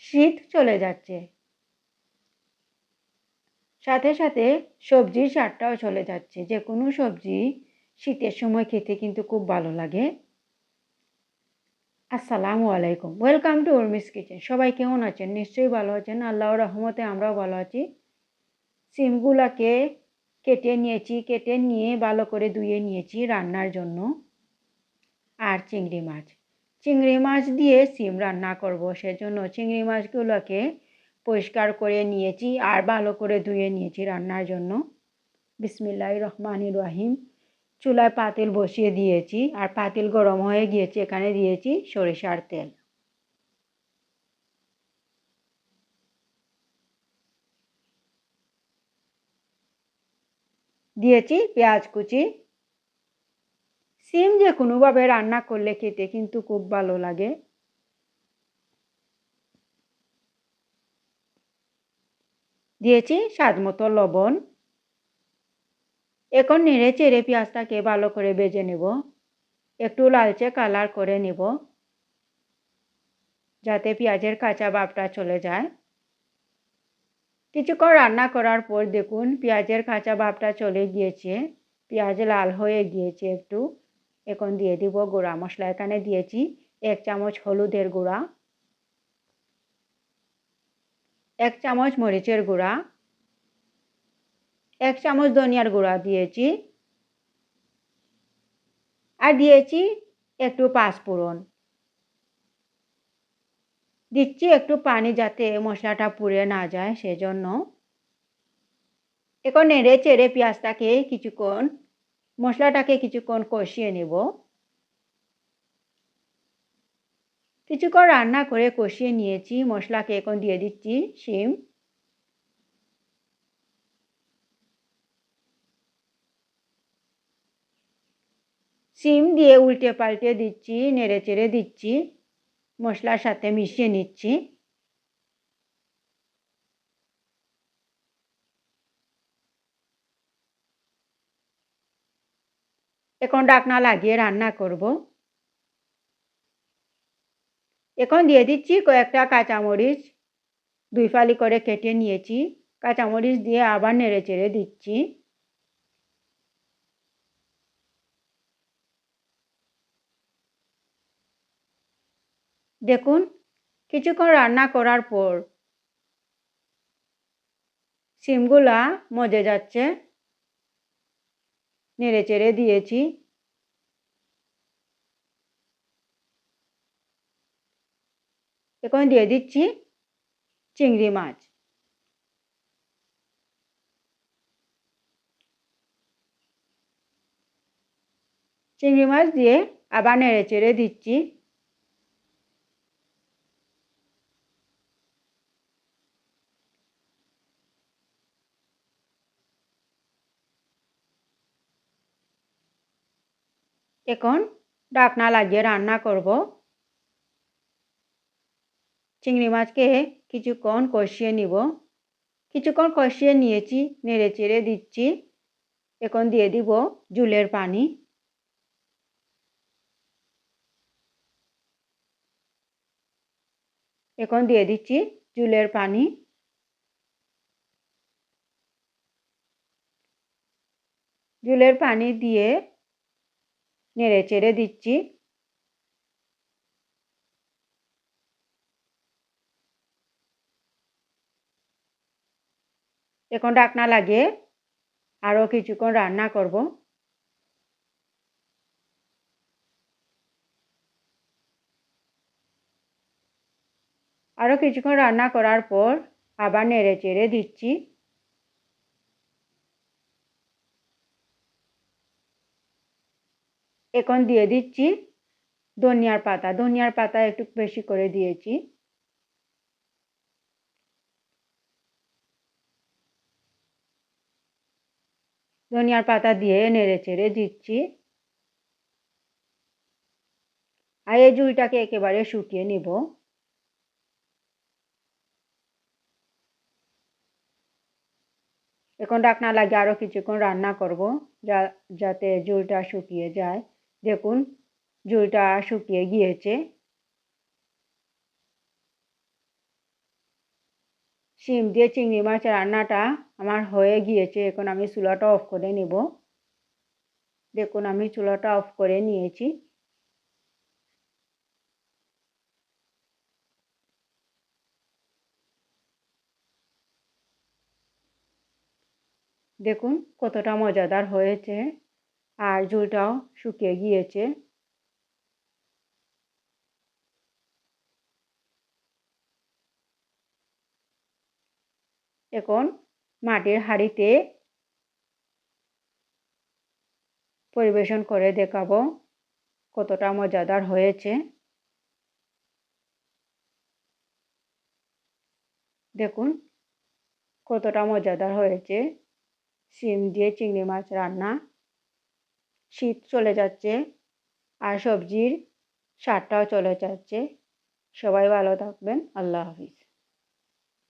শীত চলে যাচ্ছে, সাথে সাথে সবজির স্বাদটাও চলে যাচ্ছে। যে কোনো সবজি শীতের সময় খেতে কিন্তু খুব ভালো লাগে। আসসালামু আলাইকুম, ওয়েলকাম টু উর্মিস কিচেন। সবাই কেমন আছেন? নিশ্চয়ই ভালো আছেন। আল্লাহর রহমতে আমরাও ভালো আছি। সিমগুলাকে কেটে নিয়েছি, কেটে নিয়ে ভালো করে ধুয়ে নিয়েছি রান্নার জন্য। আর চিংড়ি মাছ দিয়ে সিম রান্না করব, সেজন্য চিংড়ি মাছগুলোকে পরিষ্কার করে নিয়েছি আর ভালো করে ধুয়ে নিয়েছি রান্নার জন্য। বিসমিল্লাহির রহমানির রহিম। চুলায় পাতিল বসিয়ে দিয়েছি আর পাতিল গরম হয়ে গিয়েছে। এখানে দিয়েছি সরিষার তেল, দিয়েছি পেঁয়াজ কুচি। সিম যে কোনোভাবে রান্না করলে খেতে কিন্তু খুব ভালো লাগে। দিয়েছি স্বাদ মতো লবণ। এখন নেড়ে চেড়ে পেঁয়াজটাকে ভালো করে ভেজে নেব, একটু লালচে কালার করে নেব, যাতে পেঁয়াজের কাঁচা ভাবটা চলে যায়। কিছুক্ষণ রান্না করার পর দেখুন পেঁয়াজের কাঁচা ভাবটা চলে গিয়েছে, পেঁয়াজ লাল হয়ে গিয়েছে একটু। এখন দিয়ে দিব গুঁড়া মশলা। এখানে দিয়েছি 1 চামচ হলুদের গুঁড়া, 1 চামচ মরিচের গুঁড়া, 1 চামচ ধনিয়ার গুঁড়া দিয়েছি, আর দিয়েছি একটু পাঁচফোড়ন। দিচ্ছি একটু পানি যাতে মশলাটা পুড়ে না যায়, সেজন্য। এখন নেড়ে চেড়ে মশলাটাকে কিছুক্ষণ কষিয়ে নেব। কিছুক্ষণ রান্না করে কষিয়ে নিয়েছি মশলাকে। এখন দিয়ে দিচ্ছি শিম। শিম দিয়ে উল্টে পাল্টে দিচ্ছি, নেড়ে চেড়ে দিচ্ছি, মশলার সাথে মিশিয়ে নিচ্ছি। এখন ঢাকনা লাগিয়ে রান্না করব। এখন দিয়ে দিচ্ছি কয়েকটা কাঁচামরিচ, 2 ফালি করে কেটে নিয়েছি। কাঁচামরিচ দিয়ে আবার নেড়ে চেড়ে দিচ্ছি। দেখুন কিছুক্ষণ রান্না করার পর শিমগুলা মজে যাচ্ছে, নেড়ে চেড়ে দিয়েছি। এখন দিয়ে দিচ্ছি চিংড়ি মাছ। চিংড়ি মাছ দিয়ে আবার নেড়ে চেড়ে দিচ্ছি। এখন ঢাকনা লাগিয়ে রান্না করব। চিংড়ি মাছকে কিছুক্ষণ কষিয়ে নিব। কিছুক্ষণ কষিয়ে নিয়েছি, নেড়ে চেড়ে দিচ্ছি। এখন দিয়ে দিব ঝোলের পানি। এখন দিয়ে দিচ্ছি ঝোলের পানি। ঝোলের পানি দিয়ে নেড়ে চেড়ে দিচ্ছি। এখন ঢাকনা লাগিয়ে আরও কিছুক্ষণ রান্না করব। আরও কিছুক্ষণ রান্না করার পর আবার নেড়ে চেড়ে দিচ্ছি। এখন দিয়ে দিচ্ছি ধনিয়ার পাতা। ধনিয়ার পাতা একটু বেশি করে দিয়েছি। ধনিয়ার পাতা দিয়ে নেড়ে চেড়ে দিচ্ছি। আর এই ঝোলটাকে একেবারে শুকিয়ে নিব। এখন ঢাকনা লাগিয়ে আরও কিছুক্ষণ রান্না করব, যাতে ঝোলটা শুকিয়ে যায়। দেখুন ঝোলটা শুকিয়ে গিয়েছে। শিম দিয়ে চিংড়ি মাছ রান্নাটা আমার হয়ে গিয়েছে। এখন আমি চুলাটা অফ করে নেব। দেখুন আমি চুলাটা অফ করে নিয়েছি। দেখুন কতটা মজাদার হয়েছে আর ঝোলটাও শুকিয়ে গিয়েছে। এখন মাটির হাঁড়িতে পরিবেশন করে দেখাবো কতটা মজাদার হয়েছে। দেখুন কতটা মজাদার হয়েছে শিম দিয়ে চিংড়ি মাছ রান্না। শীত চলে যাচ্ছে আর সবজির স্বাদটাও চলে যাচ্ছে। সবাই ভালো থাকবেন। আল্লাহ হাফিজ।